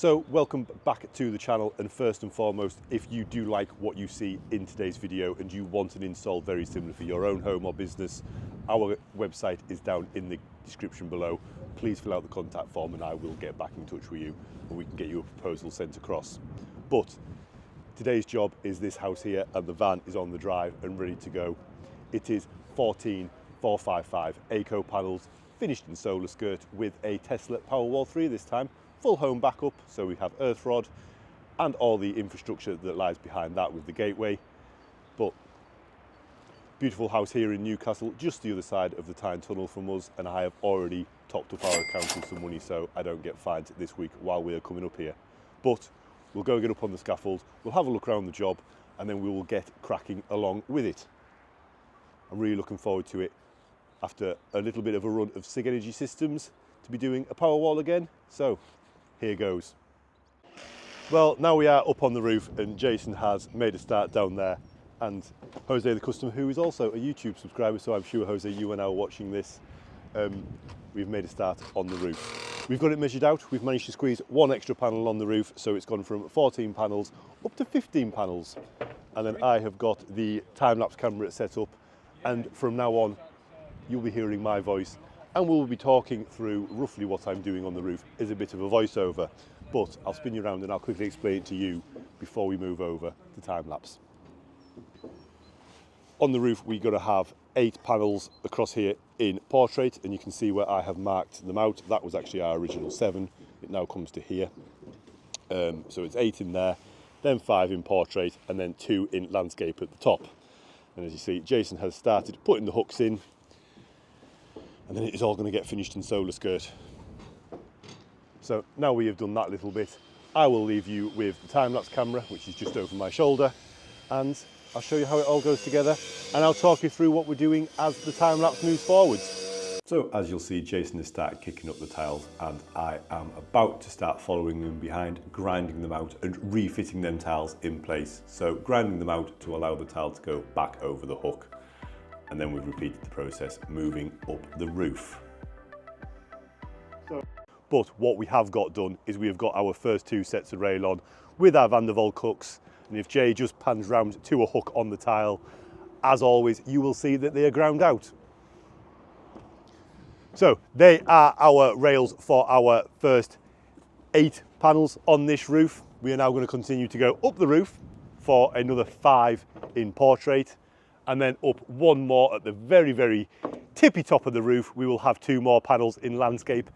So welcome back to the channel, and first and foremost, if you do like what you see in today's video and you want an install very similar for your own home or business, our website is down in the description below. Please fill out the contact form and I will get back in touch with you and we can get you a proposal sent across. But today's job is this house here, and the van is on the drive and ready to go. It is 14455 Eco panels, finished in solar skirt with a Tesla Powerwall 3 this time. Full home backup, so we have earth rod and all the infrastructure that lies behind that with the gateway. But beautiful house here in Newcastle, just the other side of the Tyne Tunnel from us, and I have already topped up our account with some money so I don't get fined this week while we are coming up here. But we'll go get up on the scaffold, we'll have a look around the job, and then we will get cracking along with it. I'm really looking forward to it after a little bit of a run of SIG Energy Systems to be doing a Powerwall again. So here goes. Well, now we are up on the roof and Jason has made a start down there, and Jose, the customer, who is also a YouTube subscriber, so I'm sure Jose, you are now watching this, we've made a start on the roof. We've got it measured out, we've managed to squeeze one extra panel on the roof, so it's gone from 14 panels up to 15 panels. And then I have got the time-lapse camera set up, and from now on you'll be hearing my voice and we'll be talking through roughly what I'm doing on the roof as a bit of a voiceover, but I'll spin you around and I'll quickly explain it to you before we move over to time-lapse. On the roof we've got to have 8 panels across here in portrait, and you can see where I have marked them out. That was actually our original 7, it now comes to here. So it's 8 in there, then 5 in portrait, and then 2 in landscape at the top. And as you see, Jason has started putting the hooks in, and then it is all going to get finished in solar skirt. So now we have done that little bit, I will leave you with the time-lapse camera, which is just over my shoulder, and I'll show you how it all goes together, and I'll talk you through what we're doing as the time-lapse moves forwards. So as you'll see, Jason has started kicking up the tiles, and I am about to start following them behind, grinding them out and refitting them tiles in place. So grinding them out to allow the tile to go back over the hook. And then we've repeated the process moving up the roof. But what we have got done is we have got our first 2 sets of rail on with our Van der Volk hooks, and if Jay just pans round to a hook on the tile, as always you will see that they are ground out. So they are our rails for our first 8 panels on this roof. We are now going to continue to go up the roof for another 5 in portrait, and then up 1 more at the very tippy top of the roof. We will have 2 more panels in landscape,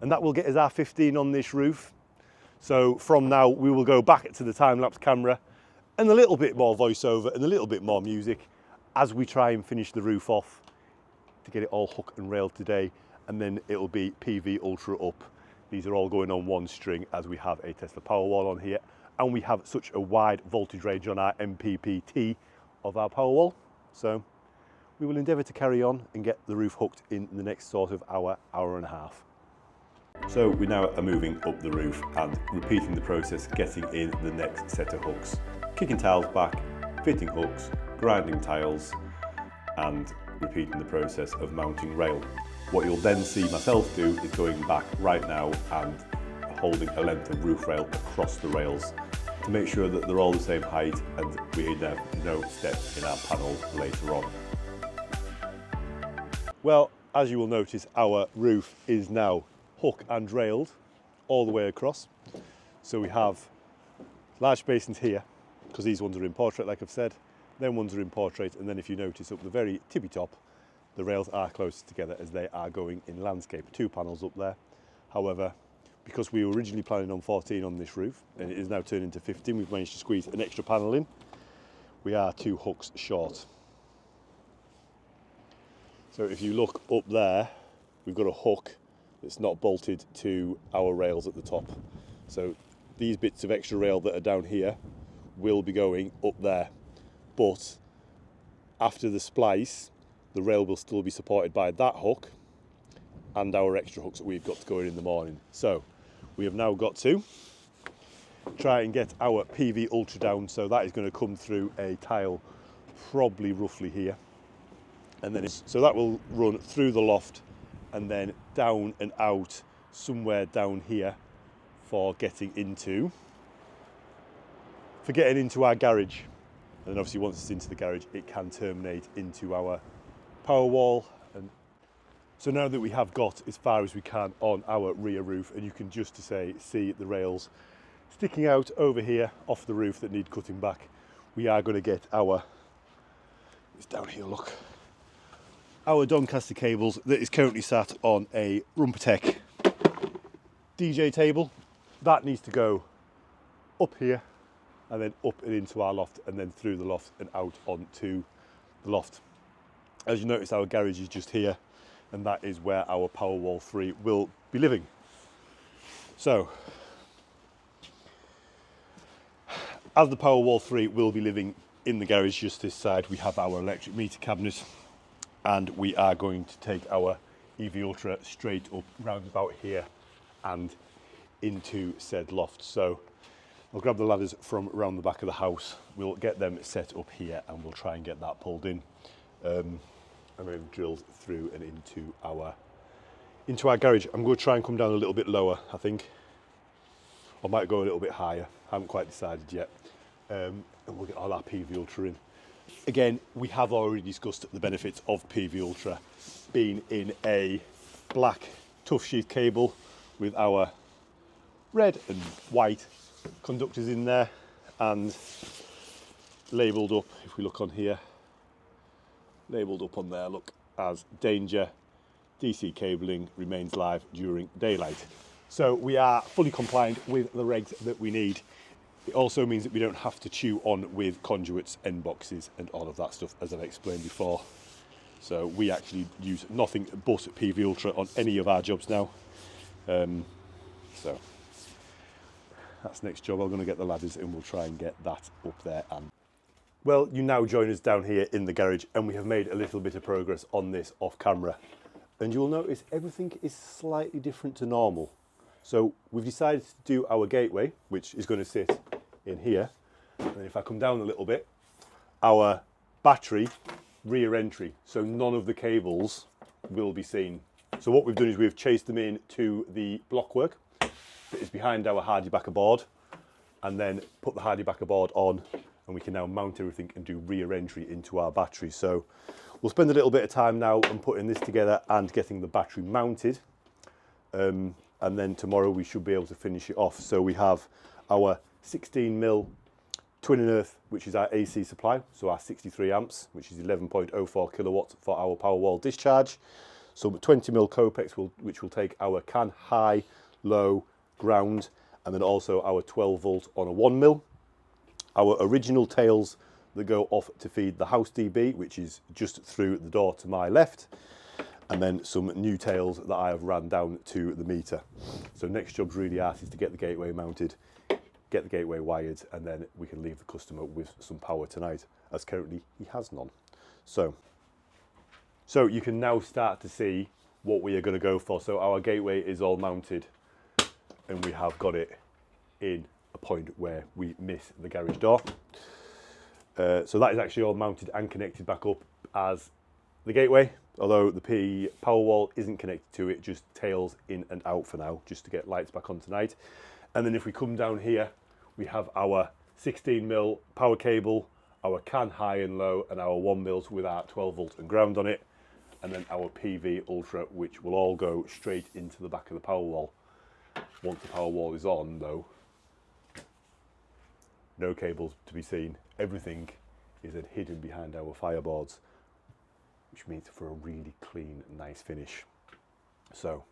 and that will get us our 15 on this roof. So from now we will go back to the time-lapse camera and a little bit more voiceover and a little bit more music as we try and finish the roof off to get it all hook and railed today, and then it'll be PV Ultra up. These are all going on 1 string as we have a Tesla Powerwall on here, and we have such a wide voltage range on our MPPT of our Powerwall. So we will endeavour to carry on and get the roof hooked in the next sort of hour and a half. So we now are moving up the roof and repeating the process, getting in the next set of hooks, kicking tiles back, fitting hooks, grinding tiles, and repeating the process of mounting rail. What you'll then see myself do is going back right now and holding a length of roof rail across the rails to make sure that they're all the same height and we have no steps in our panel later on. Well, as you will notice, our roof is now hook and railed all the way across. So we have large basins here, because these ones are in portrait like I've said, then ones are in portrait, and then if you notice up the very tippy top, the rails are closer together as they are going in landscape. 2 panels up there. However, because we were originally planning on 14 on this roof and it is now turned into 15, we've managed to squeeze an extra panel in. We are 2 hooks short. So if you look up there, we've got a hook that's not bolted to our rails at the top. So these bits of extra rail that are down here will be going up there. But after the splice, the rail will still be supported by that hook and our extra hooks that we've got to go in the morning. So we have now got to try and get our PV Ultra down, so that is going to come through a tile probably roughly here, and then so that will run through the loft and then down and out somewhere down here for getting into our garage. And then obviously once it's into the garage, it can terminate into our Powerwall. And so now that we have got as far as we can on our rear roof, and you can just see the rails sticking out over here off the roof that need cutting back, we are going to get it's down here, look, our Doncaster cables that is currently sat on a Rumpertech DJ table. That needs to go up here and then up and into our loft, and then through the loft and out onto the loft. As you notice, our garage is just here, and that is where our Powerwall 3 will be living. So, as the Powerwall 3 will be living in the garage just this side, we have our electric meter cabinet, and we are going to take our EV Ultra straight up round about here and into said loft. So I'll grab the ladders from around the back of the house, we'll get them set up here, and we'll try and get that pulled in, and then drilled through and into our garage. I'm going to try and come down a little bit lower, I think. I might go a little bit higher, I haven't quite decided yet. And we'll get all our PV Ultra in. Again, we have already discussed the benefits of PV Ultra being in a black tough sheath cable with our red and white conductors in there, and labelled up, if we look on here, labelled up on there, look, as danger, DC cabling remains live during daylight. So we are fully compliant with the regs that we need. It also means that we don't have to chew on with conduits, end boxes and all of that stuff, as I've explained before. So we actually use nothing but PV Ultra on any of our jobs now. So that's next job. I'm going to get the ladders and we'll try and get that up there. And well, you now join us down here in the garage, and we have made a little bit of progress on this off camera, and you'll notice everything is slightly different to normal. So we've decided to do our gateway, which is going to sit in here, and then if I come down a little bit, our battery rear entry, so none of the cables will be seen. So what we've done is we've chased them in to the blockwork that is behind our Hardybacker board, and then put the Hardybacker board on, and we can now mount everything and do rear entry into our battery. So we'll spend a little bit of time now on putting this together and getting the battery mounted, and then tomorrow we should be able to finish it off. So we have our 16mm twin and earth, which is our AC supply, so our 63 amps, which is 11.04 kilowatts for our Powerwall discharge. So 20mm Copex, which will take our can high, low, ground, and then also our 12 volt on a 1mm. Our original tails that go off to feed the house DB, which is just through the door to my left, and then some new tails that I have ran down to the meter. So next job's really is to get the gateway mounted, get the gateway wired, and then we can leave the customer with some power tonight, as currently he has none. So you can now start to see what we are going to go for. So our gateway is all mounted, and we have got it in a point where we miss the garage door. So that is actually all mounted and connected back up as the gateway, although the Powerwall isn't connected to it, just tails in and out for now, just to get lights back on tonight. And then if we come down here, we have our 16mm power cable, our can high and low, and our 1mm with our 12 volt and ground on it, and then our PV Ultra, which will all go straight into the back of the Powerwall. Once the Powerwall is on though, no cables to be seen. Everything is then hidden behind our fireboards, which means for a really clean, nice finish. So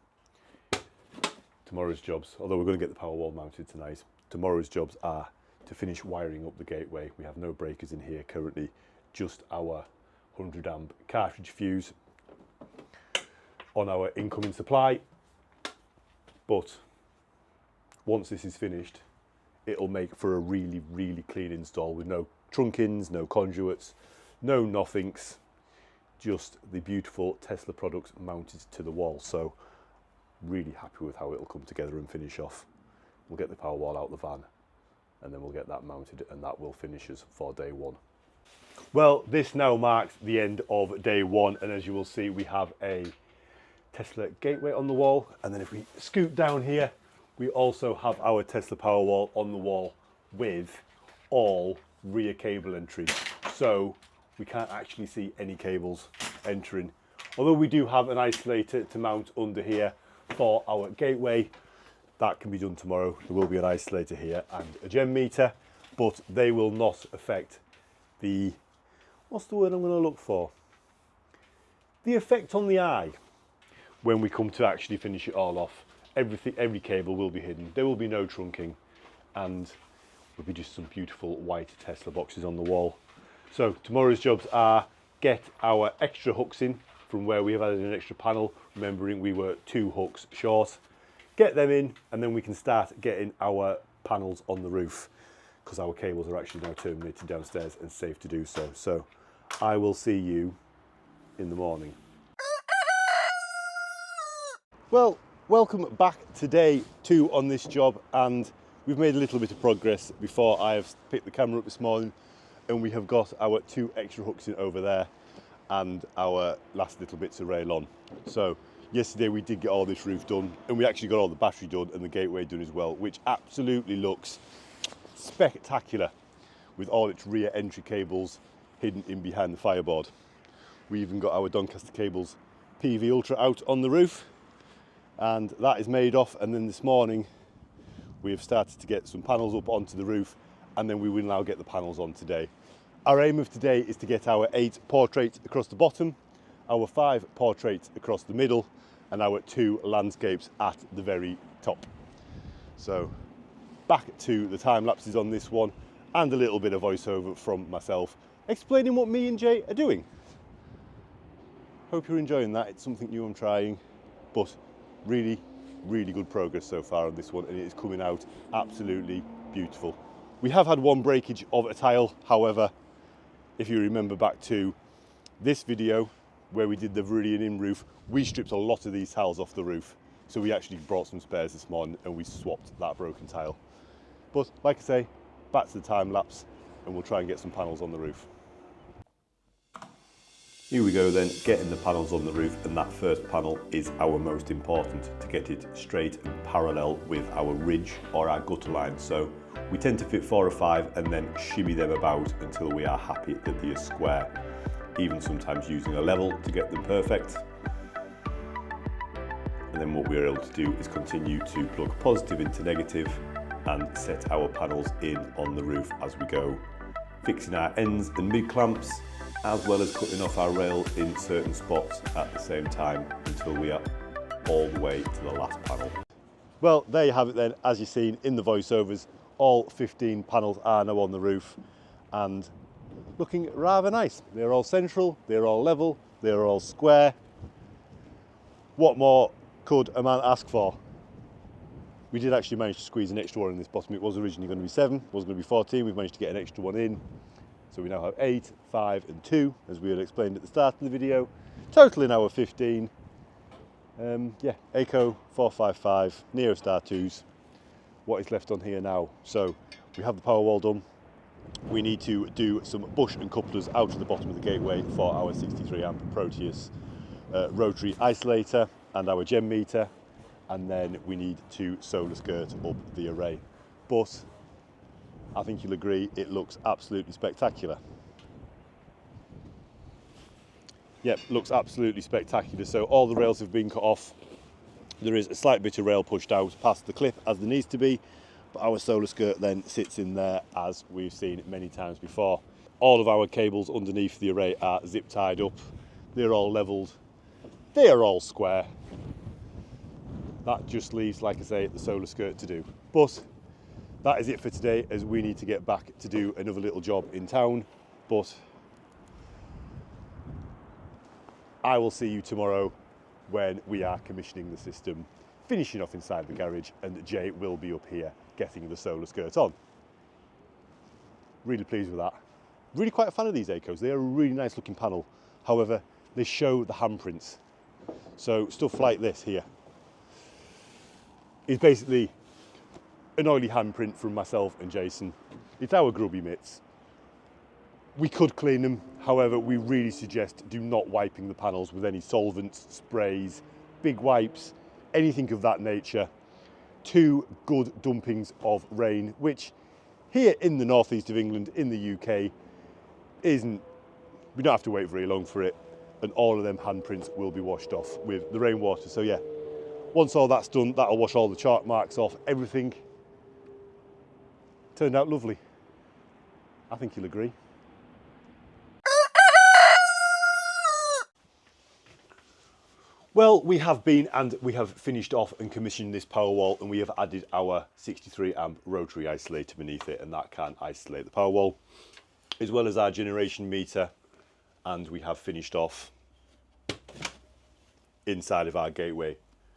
tomorrow's jobs, although we're going to get the Powerwall mounted tonight, tomorrow's jobs are to finish wiring up the gateway. We have no breakers in here currently, just our 100 amp cartridge fuse on our incoming supply. But once this is finished, it'll make for a really, really clean install with no trunkins, no conduits, no nothings, just the beautiful Tesla products mounted to the wall. So really happy with how it'll come together and finish off. We'll get the Powerwall out of the van, and then we'll get that mounted, and that will finish us for day one. Well, this now marks the end of day one, and as you will see, we have a Tesla gateway on the wall, and then if we scoot down here, We also have our Tesla Powerwall on the wall with all rear cable entries. So we can't actually see any cables entering. Although we do have an isolator to mount under here for our gateway. That can be done tomorrow. There will be an isolator here and a gem meter, but they will not affect the, what's the word I'm going to look for? The effect on the eye when we come to actually finish it all off. Every cable will be hidden. There will be no trunking, and will be just some beautiful white Tesla boxes on the wall. So tomorrow's jobs are get our extra hooks in from where we have added an extra panel, remembering we were 2 hooks short. Get them in, and then we can start getting our panels on the roof, because our cables are actually now terminated downstairs and safe to do so. So I will see you in the morning. Well, welcome back to day 2 on this job, and we've made a little bit of progress before I have picked the camera up this morning, and we have got our 2 extra hooks in over there and our last little bits of rail on. So yesterday we did get all this roof done, and we actually got all the battery done and the gateway done as well, which absolutely looks spectacular with all its rear entry cables hidden in behind the fireboard. We even got our Doncaster cables PV Ultra out on the roof, and that is made off. And then this morning we have started to get some panels up onto the roof, and then we will now get the panels on today. Our aim of today is to get our 8 portraits across the bottom, our 5 portraits across the middle, and our 2 landscapes at the very top. So back to the time lapses on this one, and a little bit of voiceover from myself explaining what me and Jay are doing. Hope you're enjoying that. It's something new I'm trying, but really good progress so far on this one, and it is coming out absolutely beautiful. We have had one breakage of a tile, however, if you remember back to this video where we did the Viridian in roof, we stripped a lot of these tiles off the roof. So we actually brought some spares this morning and we swapped that broken tile. But like I say, back to the time lapse, and we'll try and get some panels on the roof. Here we go then, getting the panels on the roof, and that first panel is our most important, to get it straight and parallel with our ridge or our gutter line. So we tend to fit 4 or 5 and then shimmy them about until we are happy that they are square, even sometimes using a level to get them perfect. And then what we're able to do is continue to plug positive into negative and set our panels in on the roof as we go, fixing our ends and mid clamps, as well as cutting off our rail in certain spots at the same time until we are all the way to the last panel. Well, there you have it then. As you've seen in the voiceovers, all 15 panels are now on the roof and looking rather nice. They're all central, they're all level, they're all square. What more could a man ask for? We did actually manage to squeeze an extra one in this bottom. It was originally going to be 7, was going to be 14. We've managed to get an extra one in. So we now have 8, 5 and 2, as we had explained at the start of the video. Total in our 15. Yeah, ACO 455, Neo Star 2s. What is left on here now? So we have the Powerwall done. We need to do some bush and couplers out to the bottom of the gateway for our 63 amp Proteus rotary isolator and our gem meter. And then we need to solar skirt up the array. But I think you'll agree it looks absolutely spectacular. Yep, looks absolutely spectacular. So all the rails have been cut off. There is a slight bit of rail pushed out past the clip as there needs to be, but our solar skirt then sits in there as we've seen many times before. All of our cables underneath the array are zip tied up. They're all levelled. They are all square. That just leaves, like I say, the solar skirt to do. But that is it for today, as we need to get back to do another little job in town. But I will see you tomorrow when we are commissioning the system, finishing off inside the garage, and Jay will be up here getting the solar skirt on. Really pleased with that. Really quite a fan of these ACOs. They are a really nice looking panel. However, they show the handprints. So stuff like this here is basically an oily handprint from myself and Jason. It's our grubby mitts. We could clean them, however, we really suggest do not wiping the panels with any solvents, sprays, big wipes, anything of that nature. 2 good dumpings of rain, which here in the northeast of England, in the UK, we don't have to wait very long for it, and all of them handprints will be washed off with the rainwater. So yeah, once all that's done, that'll wash all the chalk marks off. Everything turned out lovely. I think you'll agree. Well, we have been and we have finished off and commissioned this Powerwall, and we have added our 63 amp rotary isolator beneath it, and that can isolate the Powerwall, as well as our generation meter. And we have finished off inside of our gateway,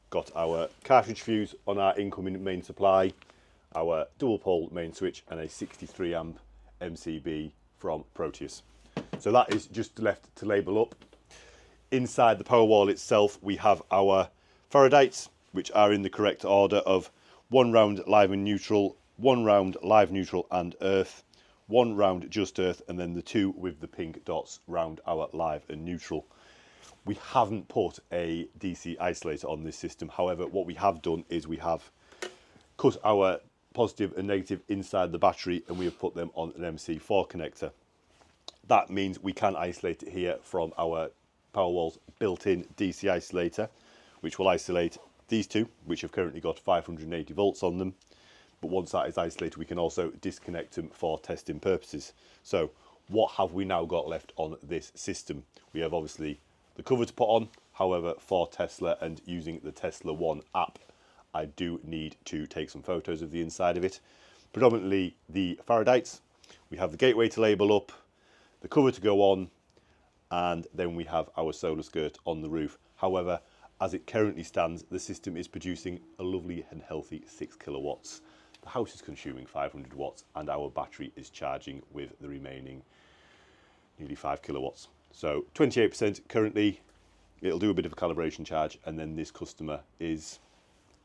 got our cartridge fuse on our incoming main supply, our dual pole main switch, and a 63 amp MCB from Proteus. So that is just left to label up. Inside the Powerwall itself, we have our Faradites, which are in the correct order of 1 round live and neutral, 1 round live, neutral and earth, 1 round just earth, and then the 2 with the pink dots round our live and neutral. We haven't put a DC isolator on this system. However, what we have done is we have cut our positive and negative inside the battery, and we have put them on an MC4 connector. That means we can isolate it here from our Powerwall's built-in DC isolator, which will isolate these 2, which have currently got 580 volts on them. But once that is isolated, we can also disconnect them for testing purposes. So what have we now got left on this system? We have obviously the cover to put on. However, for Tesla and using the Tesla One app, I do need to take some photos of the inside of it. Predominantly the Faradites. We have the gateway to label up, the cover to go on, and then we have our solar skirt on the roof. However, as it currently stands, the system is producing a lovely and healthy 6 kilowatts. The house is consuming 500 watts, and our battery is charging with the remaining nearly 5 kilowatts. So 28% currently. It'll do a bit of a calibration charge, and then this customer is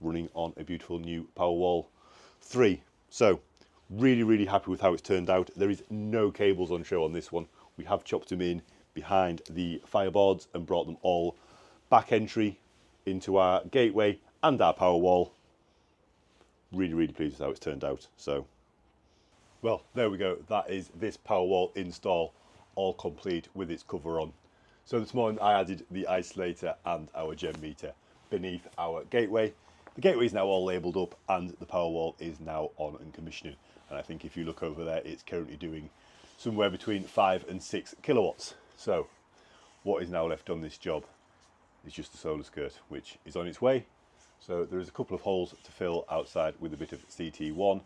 running on a beautiful new Powerwall 3. So really, really happy with how it's turned out. There is no cables on show on this one. We have chopped them in behind the fireboards and brought them all back entry into our gateway and our Powerwall. Really, really pleased with how it's turned out. So, well, there we go. That is this Powerwall install, all complete with its cover on. So this morning I added the isolator and our gen meter beneath our gateway. The gateway is now all labelled up, and the Powerwall is now on and commissioning. And I think if you look over there, it's currently doing somewhere between 5 and 6 kilowatts. So what is now left on this job is just the solar skirt, which is on its way. So there is a couple of holes to fill outside with a bit of CT1,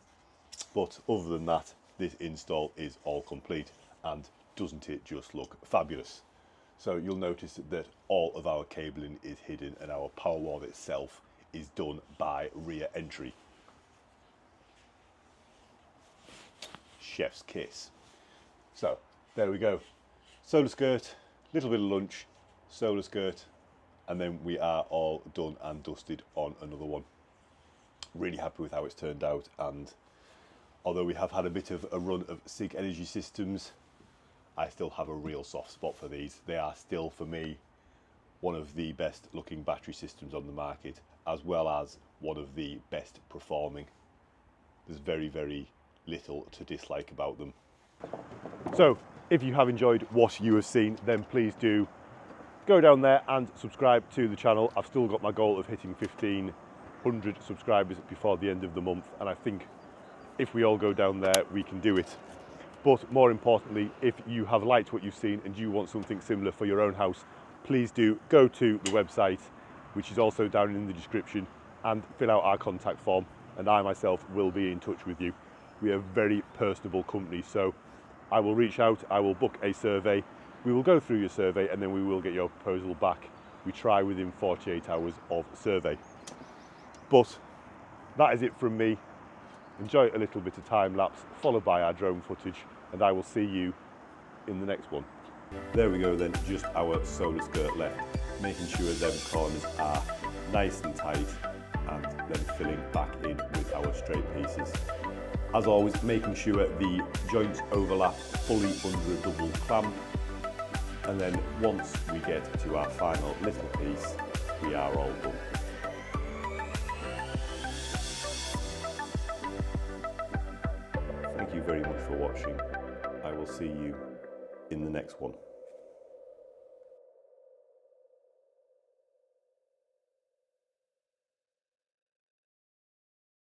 but other than that, this install is all complete, and doesn't it just look fabulous? So you'll notice that all of our cabling is hidden, and our Powerwall itself is done by rear entry. Chef's kiss. So there we go. Solar skirt, little bit of lunch, solar skirt, and then we are all done and dusted on another one. Really happy with how it's turned out, and although we have had a bit of a run of SIG energy systems, I still have a real soft spot for these. They are still, for me, one of the best looking battery systems on the market, as well as one of the best performing. There's very, very little to dislike about them. So if you have enjoyed what you have seen, then please do go down there and subscribe to the channel. I've still got my goal of hitting 1,500 subscribers before the end of the month, and I think if we all go down there, we can do it. But more importantly, if you have liked what you've seen and you want something similar for your own house, please do go to the website, which is also down in the description, and fill out our contact form, and I myself will be in touch with you. We are a very personable company, so I will reach out, I will book a survey, we will go through your survey, and then we will get your proposal back. We try within 48 hours of survey. But that is it from me. Enjoy a little bit of time lapse, followed by our drone footage, and I will see you in the next one. There we go then, just our solar skirt left, making sure them corners are nice and tight, and then filling back in with our straight pieces. As always, making sure the joints overlap fully under a double clamp, and then once we get to our final little piece, we are all done. very much for watching. I will see you in the next one.